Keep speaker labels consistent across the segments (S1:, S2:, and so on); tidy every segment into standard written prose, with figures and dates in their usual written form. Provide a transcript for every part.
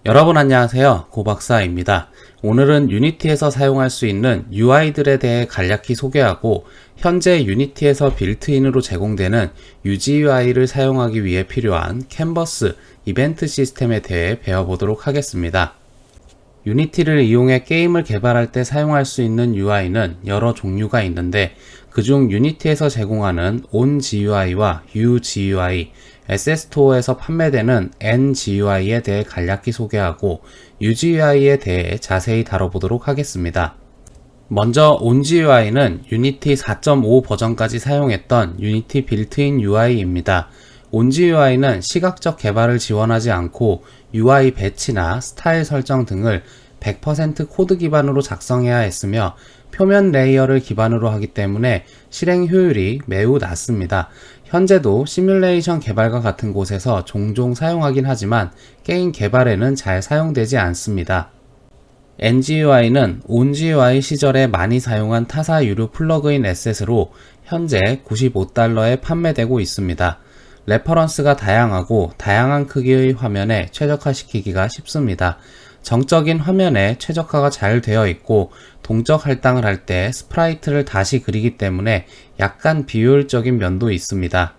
S1: 여러분 안녕하세요. 고박사입니다. 오늘은 유니티에서 사용할 수 있는 UI들에 대해 간략히 소개하고 현재 유니티에서 빌트인으로 제공되는 UGUI를 사용하기 위해 필요한 캔버스 이벤트 시스템에 대해 배워보도록 하겠습니다. 유니티를 이용해 게임을 개발할 때 사용할 수 있는 UI는 여러 종류가 있는데 그중 유니티에서 제공하는 onGUI와 UGUI, SS토어에서 판매되는 nGUI에 대해 간략히 소개하고 UGUI에 대해 자세히 다뤄보도록 하겠습니다. 먼저 onGUI는 유니티 4.5 버전까지 사용했던 유니티 빌트인 UI입니다. onGUI는 시각적 개발을 지원하지 않고 UI 배치나 스타일 설정 등을 100% 코드 기반으로 작성해야 했으며 표면 레이어를 기반으로 하기 때문에 실행 효율이 매우 낮습니다. 현재도 시뮬레이션 개발과 같은 곳에서 종종 사용하긴 하지만 게임 개발에는 잘 사용되지 않습니다. nGUI는 onGUI 시절에 많이 사용한 타사 유료 플러그인 에셋으로 현재 $95에 판매되고 있습니다. 레퍼런스가 다양하고 다양한 크기의 화면에 최적화시키기가 쉽습니다. 정적인 화면에 최적화가 잘 되어 있고 동적 할당을 할 때 스프라이트를 다시 그리기 때문에 약간 비효율적인 면도 있습니다.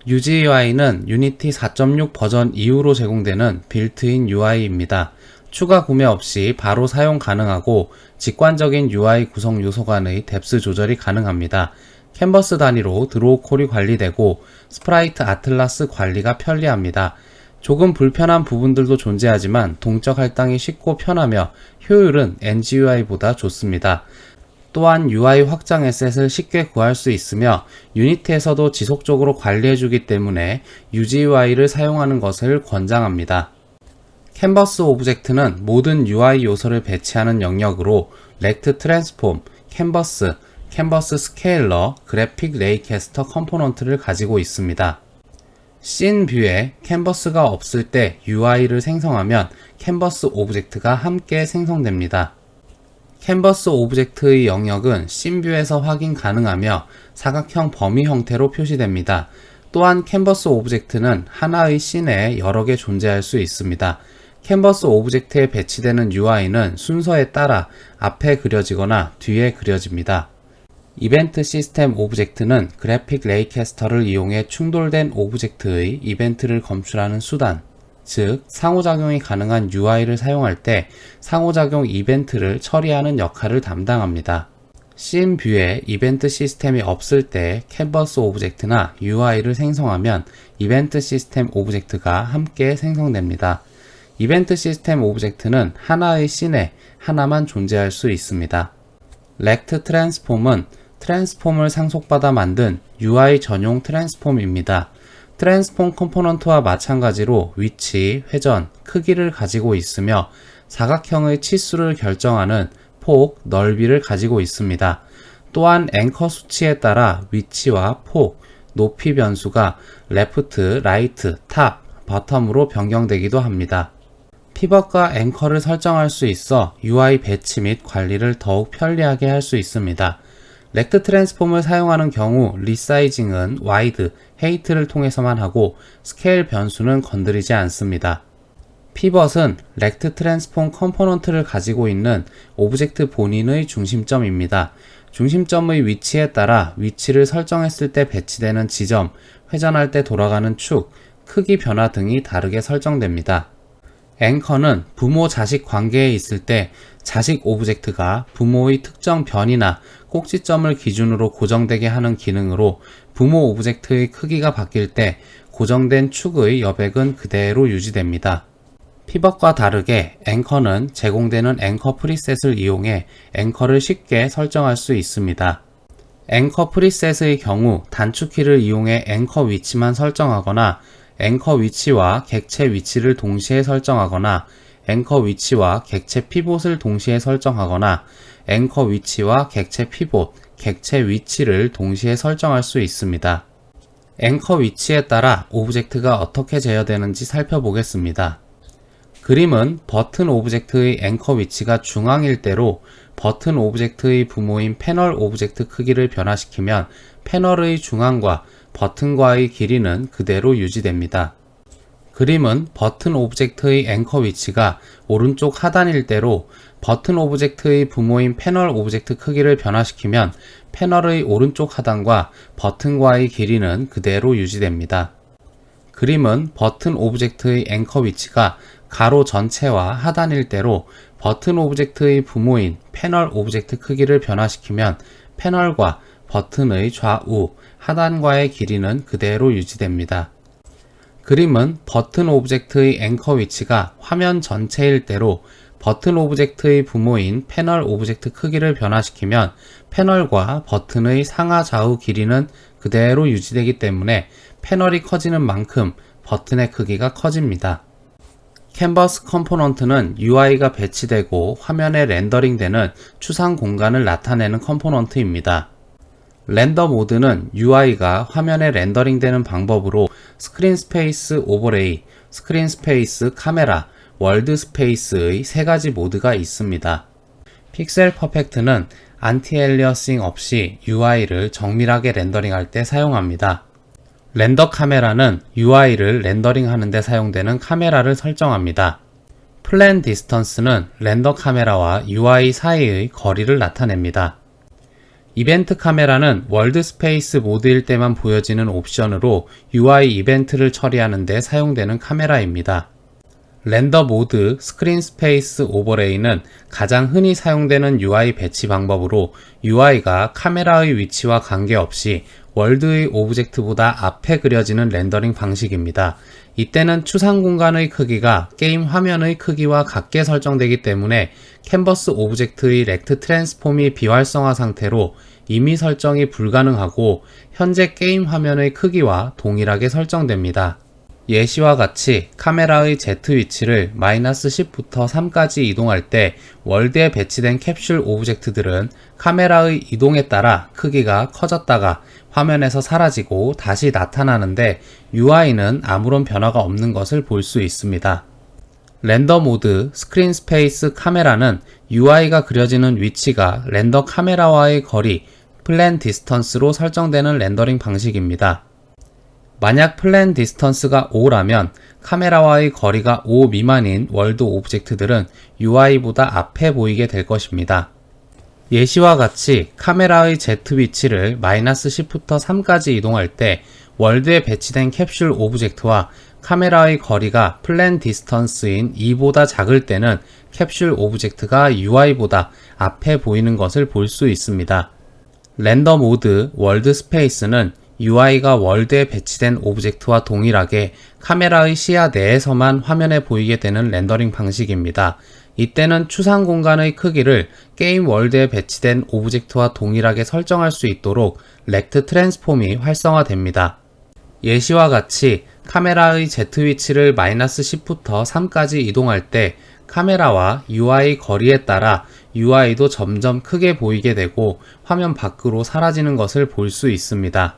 S1: UGUI는 유니티 4.6 버전 이후로 제공되는 빌트인 UI입니다. 추가 구매 없이 바로 사용 가능하고 직관적인 UI 구성 요소 간의 뎁스 조절이 가능합니다. 캔버스 단위로 드로우 콜이 관리되고 스프라이트 아틀라스 관리가 편리합니다. 조금 불편한 부분들도 존재하지만 동적 할당이 쉽고 편하며 효율은 nGUI보다 좋습니다. 또한 UI 확장 에셋을 쉽게 구할 수 있으며 유니티에서도 지속적으로 관리해주기 때문에 UGUI를 사용하는 것을 권장합니다. 캔버스 오브젝트는 모든 UI 요소를 배치하는 영역으로 렉트 트랜스폼, 캔버스 스케일러, 그래픽 레이캐스터 컴포넌트를 가지고 있습니다. 씬 뷰에 캔버스가 없을 때 UI를 생성하면 캔버스 오브젝트가 함께 생성됩니다. 캔버스 오브젝트의 영역은 씬 뷰에서 확인 가능하며 사각형 범위 형태로 표시됩니다. 또한 캔버스 오브젝트는 하나의 씬에 여러 개 존재할 수 있습니다. 캔버스 오브젝트에 배치되는 UI는 순서에 따라 앞에 그려지거나 뒤에 그려집니다. 이벤트 시스템 오브젝트는 그래픽 레이캐스터를 이용해 충돌된 오브젝트의 이벤트를 검출하는 수단, 즉 상호작용이 가능한 UI를 사용할 때 상호작용 이벤트를 처리하는 역할을 담당합니다. 씬 뷰에 이벤트 시스템이 없을 때 캔버스 오브젝트나 UI를 생성하면 이벤트 시스템 오브젝트가 함께 생성됩니다. 이벤트 시스템 오브젝트는 하나의 씬에 하나만 존재할 수 있습니다. 렉트 트랜스폼은 트랜스폼을 상속받아 만든 UI 전용 트랜스폼입니다. 트랜스폼 컴포넌트와 마찬가지로 위치, 회전, 크기를 가지고 있으며 사각형의 치수를 결정하는 폭, 넓이를 가지고 있습니다. 또한 앵커 수치에 따라 위치와 폭, 높이 변수가 레프트, 라이트, 탑, 버텀으로 변경되기도 합니다. 피벗과 앵커를 설정할 수 있어 UI 배치 및 관리를 더욱 편리하게 할 수 있습니다. 렉트 트랜스폼을 사용하는 경우 리사이징은 와이드, 헤이트를 통해서만 하고 스케일 변수는 건드리지 않습니다. 피벗은 렉트 트랜스폼 컴포넌트를 가지고 있는 오브젝트 본인의 중심점입니다. 중심점의 위치에 따라 위치를 설정했을 때 배치되는 지점, 회전할 때 돌아가는 축, 크기 변화 등이 다르게 설정됩니다. 앵커는 부모-자식 관계에 있을 때 자식 오브젝트가 부모의 특정 변이나 꼭지점을 기준으로 고정되게 하는 기능으로 부모 오브젝트의 크기가 바뀔 때 고정된 축의 여백은 그대로 유지됩니다. 피벗과 다르게 앵커는 제공되는 앵커 프리셋을 이용해 앵커를 쉽게 설정할 수 있습니다. 앵커 프리셋의 경우 단축키를 이용해 앵커 위치만 설정하거나 앵커 위치와 객체 위치를 동시에 설정하거나 앵커 위치와 객체 피봇을 동시에 설정하거나 앵커 위치와 객체 피봇, 객체 위치를 동시에 설정할 수 있습니다. 앵커 위치에 따라 오브젝트가 어떻게 제어되는지 살펴보겠습니다. 그림은 버튼 오브젝트의 앵커 위치가 중앙일 대로 버튼 오브젝트의 부모인 패널 오브젝트 크기를 변화시키면 패널의 중앙과 버튼과의 길이는 그대로 유지됩니다. 그림은 버튼 오브젝트의 앵커 위치가 오른쪽 하단일 대로 버튼 오브젝트의 부모인 패널 오브젝트 크기를 변화시키면 패널의 오른쪽 하단과 버튼과의 길이는 그대로 유지됩니다. 그림은 버튼 오브젝트의 앵커 위치가 가로 전체와 하단일 대로 버튼 오브젝트의 부모인 패널 오브젝트 크기를 변화시키면 패널과 버튼의 좌우, 하단과의 길이는 그대로 유지됩니다. 그림은 버튼 오브젝트의 앵커 위치가 화면 전체일 대로 버튼 오브젝트의 부모인 패널 오브젝트 크기를 변화시키면 패널과 버튼의 상하 좌우 길이는 그대로 유지되기 때문에 패널이 커지는 만큼 버튼의 크기가 커집니다. 캔버스 컴포넌트는 UI가 배치되고 화면에 렌더링되는 추상 공간을 나타내는 컴포넌트입니다. 렌더 모드는 UI가 화면에 렌더링되는 방법으로 스크린 스페이스 오버레이, 스크린 스페이스 카메라, 월드 스페이스의 세 가지 모드가 있습니다. 픽셀 퍼펙트는 안티 엘리어싱 없이 UI를 정밀하게 렌더링할 때 사용합니다. 렌더 카메라는 UI를 렌더링하는 데 사용되는 카메라를 설정합니다. 플랜 디스턴스는 렌더 카메라와 UI 사이의 거리를 나타냅니다. 이벤트 카메라는 월드 스페이스 모드일 때만 보여지는 옵션으로 UI 이벤트를 처리하는 데 사용되는 카메라입니다. 렌더 모드 스크린 스페이스 오버레이는 가장 흔히 사용되는 UI 배치 방법으로 UI가 카메라의 위치와 관계없이 월드의 오브젝트보다 앞에 그려지는 렌더링 방식입니다. 이때는 추상 공간의 크기가 게임 화면의 크기와 같게 설정되기 때문에 캔버스 오브젝트의 렉트 트랜스폼이 비활성화 상태로 이미 설정이 불가능하고 현재 게임 화면의 크기와 동일하게 설정됩니다. 예시와 같이 카메라의 Z 위치를 -10부터 3까지 이동할 때 월드에 배치된 캡슐 오브젝트들은 카메라의 이동에 따라 크기가 커졌다가 화면에서 사라지고 다시 나타나는데 UI는 아무런 변화가 없는 것을 볼 수 있습니다. 렌더 모드 스크린 스페이스 카메라는 UI가 그려지는 위치가 렌더 카메라와의 거리 플랜 디스턴스로 설정되는 렌더링 방식입니다. 만약 플랜 디스턴스가 5라면 카메라와의 거리가 5 미만인 월드 오브젝트들은 UI보다 앞에 보이게 될 것입니다. 예시와 같이 카메라의 Z 위치를 -10부터 3까지 이동할 때 월드에 배치된 캡슐 오브젝트와 카메라의 거리가 플랜 디스턴스인 2보다 작을 때는 캡슐 오브젝트가 UI보다 앞에 보이는 것을 볼 수 있습니다. 렌더 모드 월드 스페이스는 UI가 월드에 배치된 오브젝트와 동일하게 카메라의 시야 내에서만 화면에 보이게 되는 렌더링 방식입니다. 이때는 추상 공간의 크기를 게임 월드에 배치된 오브젝트와 동일하게 설정할 수 있도록 렉트 트랜스폼이 활성화됩니다. 예시와 같이 카메라의 Z 위치를 -10부터 3까지 이동할 때 카메라와 UI 거리에 따라 UI도 점점 크게 보이게 되고 화면 밖으로 사라지는 것을 볼 수 있습니다.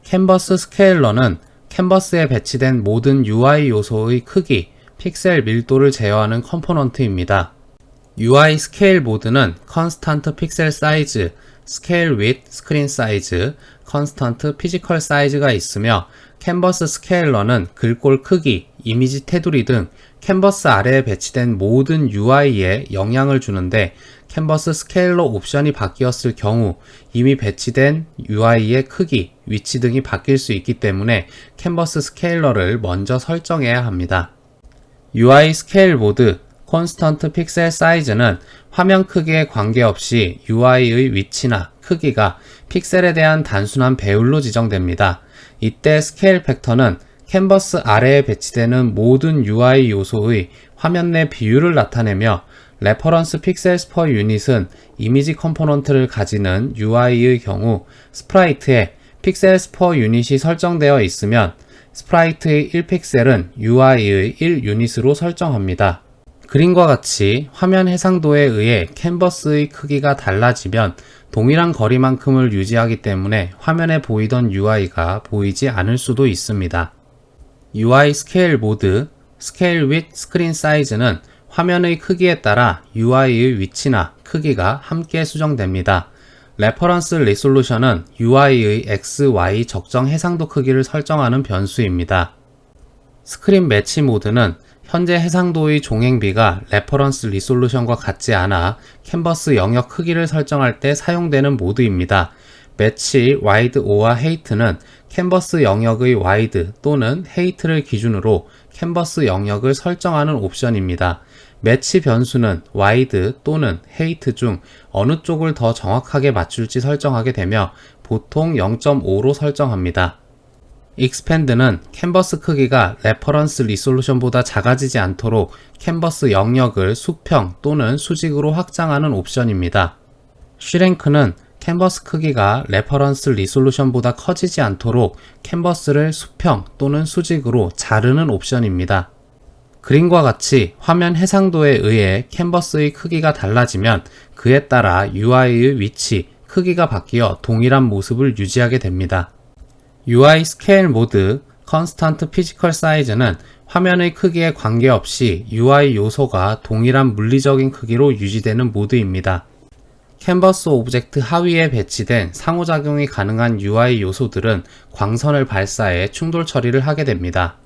S1: 캔버스 스케일러는 캔버스에 배치된 모든 UI 요소의 크기, 픽셀 밀도를 제어하는 컴포넌트입니다. UI 스케일 모드는 컨스턴트 픽셀 사이즈, 스케일 윗 스크린 사이즈, 컨스턴트 피지컬 사이즈가 있으며 캔버스 스케일러는 글꼴 크기, 이미지 테두리 등 캔버스 아래에 배치된 모든 UI에 영향을 주는데 캔버스 스케일러 옵션이 바뀌었을 경우 이미 배치된 UI의 크기, 위치 등이 바뀔 수 있기 때문에 캔버스 스케일러를 먼저 설정해야 합니다. UI 스케일 모드 콘스턴트 픽셀 사이즈는 화면 크기에 관계없이 UI의 위치나 크기가 픽셀에 대한 단순한 배율로 지정됩니다. 이때 스케일 팩터는 캔버스 아래에 배치되는 모든 UI 요소의 화면 내 비율을 나타내며 레퍼런스 픽셀스 퍼 유닛은 이미지 컴포넌트를 가지는 UI의 경우 스프라이트에 픽셀스 퍼 유닛이 설정되어 있으면 스프라이트의 1픽셀은 UI의 1유닛으로 설정합니다. 그림과 같이 화면 해상도에 의해 캔버스의 크기가 달라지면 동일한 거리만큼을 유지하기 때문에 화면에 보이던 UI가 보이지 않을 수도 있습니다. UI 스케일 모드, 스케일 윗 스크린 사이즈는 화면의 크기에 따라 UI의 위치나 크기가 함께 수정됩니다. 레퍼런스 리솔루션은 UI의 X, Y 적정 해상도 크기를 설정하는 변수입니다. 스크린 매치 모드는 현재 해상도의 종행비가 레퍼런스 리솔루션과 같지 않아 캔버스 영역 크기를 설정할 때 사용되는 모드입니다. 매치 와이드 오와 헤이트는 캔버스 영역의 와이드 또는 헤이트를 기준으로 캔버스 영역을 설정하는 옵션입니다. 매치 변수는 와이드 또는 헤이트 중 어느 쪽을 더 정확하게 맞출지 설정하게 되며 보통 0.5로 설정합니다. 익스펜드는 캔버스 크기가 레퍼런스 리솔루션보다 작아지지 않도록 캔버스 영역을 수평 또는 수직으로 확장하는 옵션입니다. 슈랭크는 캔버스 크기가 레퍼런스 리솔루션보다 커지지 않도록 캔버스를 수평 또는 수직으로 자르는 옵션입니다. 그림과 같이 화면 해상도에 의해 캔버스의 크기가 달라지면 그에 따라 UI의 위치, 크기가 바뀌어 동일한 모습을 유지하게 됩니다. UI 스케일 모드, 컨스턴트 피지컬 사이즈는 화면의 크기에 관계없이 UI 요소가 동일한 물리적인 크기로 유지되는 모드입니다. 캔버스 오브젝트 하위에 배치된 상호작용이 가능한 UI 요소들은 광선을 발사해 충돌 처리를 하게 됩니다.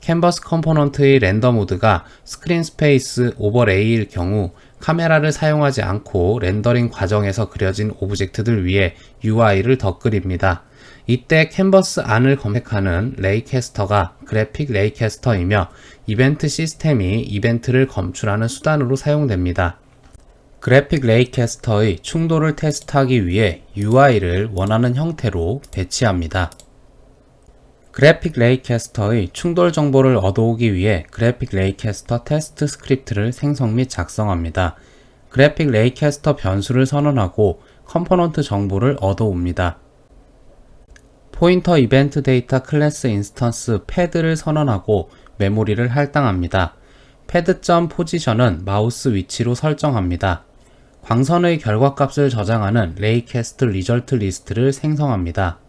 S1: 캔버스 컴포넌트의 렌더 모드가 스크린 스페이스 오버레이일 경우 카메라를 사용하지 않고 렌더링 과정에서 그려진 오브젝트들 위에 UI를 덧그립니다. 이때 캔버스 안을 검색하는 레이캐스터가 그래픽 레이캐스터이며 이벤트 시스템이 이벤트를 검출하는 수단으로 사용됩니다. 그래픽 레이캐스터의 충돌을 테스트하기 위해 UI를 원하는 형태로 배치합니다. 그래픽 레이캐스터의 충돌 정보를 얻어오기 위해 그래픽 레이캐스터 테스트 스크립트를 생성 및 작성합니다. 그래픽 레이캐스터 변수를 선언하고 컴포넌트 정보를 얻어옵니다. 포인터 이벤트 데이터 클래스 인스턴스 패드를 선언하고 메모리를 할당합니다. 패드.포지션은 마우스 위치로 설정합니다. 광선의 결과값을 저장하는 레이캐스트 리절트 리스트를 생성합니다.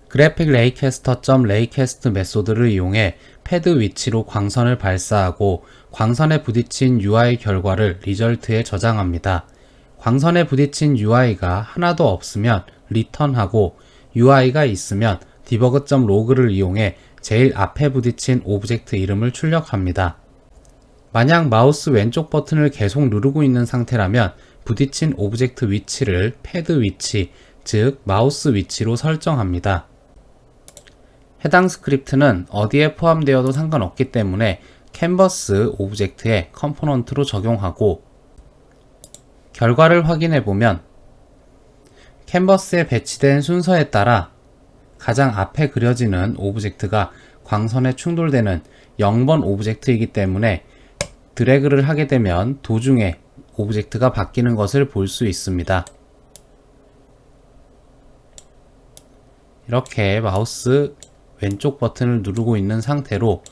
S1: 그래픽 레이캐스터.레이캐스트 메소드를 이용해 패드 위치로 광선을 발사하고 광선에 부딪힌 UI 결과를 리절트에 저장합니다. 광선에 부딪힌 UI가 하나도 없으면 리턴하고 UI가 있으면 디버그.로그를 이용해 제일 앞에 부딪힌 오브젝트 이름을 출력합니다. 만약 마우스 왼쪽 버튼을 계속 누르고 있는 상태라면 부딪힌 오브젝트 위치를 패드 위치, 즉 마우스 위치로 설정합니다. 해당 스크립트는 어디에 포함되어도 상관없기 때문에 캔버스 오브젝트에 컴포넌트로 적용하고 결과를 확인해보면 캔버스에 배치된 순서에 따라 가장 앞에 그려지는 오브젝트가 광선에 충돌되는 0번 오브젝트이기 때문에 드래그를 하게 되면 도중에 오브젝트가 바뀌는 것을 볼 수 있습니다. 이렇게 마우스 왼쪽 버튼을 누르고 있는 상태로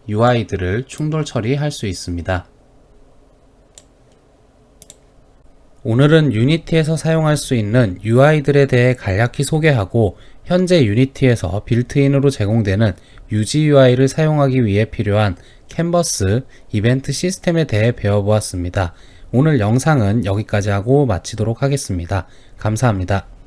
S1: UI들을 충돌 처리할 수 있습니다. 오늘은 유니티에서 사용할 수 있는 UI들에 대해 간략히 소개하고 현재 유니티에서 빌트인으로 제공되는 UGUI를 사용하기 위해 필요한 캔버스 이벤트 시스템에 대해 배워보았습니다. 오늘 영상은 여기까지 하고 마치도록 하겠습니다. 감사합니다.